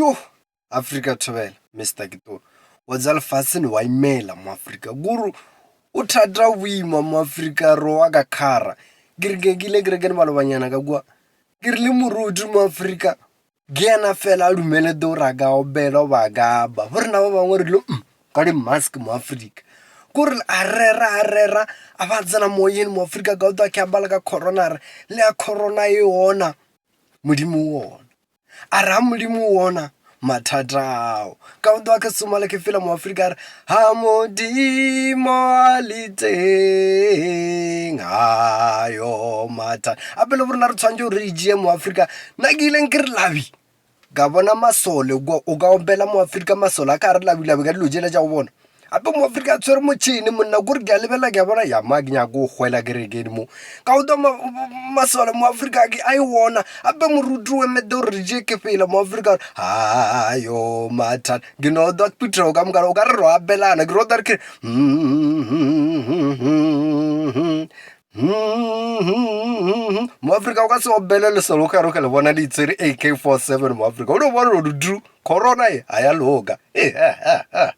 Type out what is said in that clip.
Yo, Africa Thobela, Mr. Kito. Wazal fasin wa imela mo Africa. Guru uthatra wima mo Africa ro aga khara. Girgegile malobanyana ka kwa. Girle murudu mo Africa. Gena fela lumele do raga obelo bagaba. Hore na ba bangwe re lo ka di mask mo Africa. Guru arera abatsana moyeng mo Africa ka utwa kyabala ka corona le ya corona e ona. Modimo wona. Ara modimo wona mathata ao ka utwa ke somala ke fela mo Africa ha modimo aliteng ayo mathata apele borena re tshwantse re ije mo Africa nna ke ileng ke re labi ka bona masole o ka opela mo Africa masole a ka re labi ka dilo jele ja go bona ape mo Africa a tshwere motšhini monna kore ke a lebela ke a bona ya ma ke nyaka go hwela kerekedi mo ka utwa masole mo Africa a e wona ape moruti o emete gore re je ke pela mo Africa ayo mathata ke no twa pitrao ka mokare o ka re ro apelana ke rota re ke mo Africa o ka se opele lesolo o ka re o ka le bona le itsere AK-47 mo Africa o no bona gore corona e a ya loka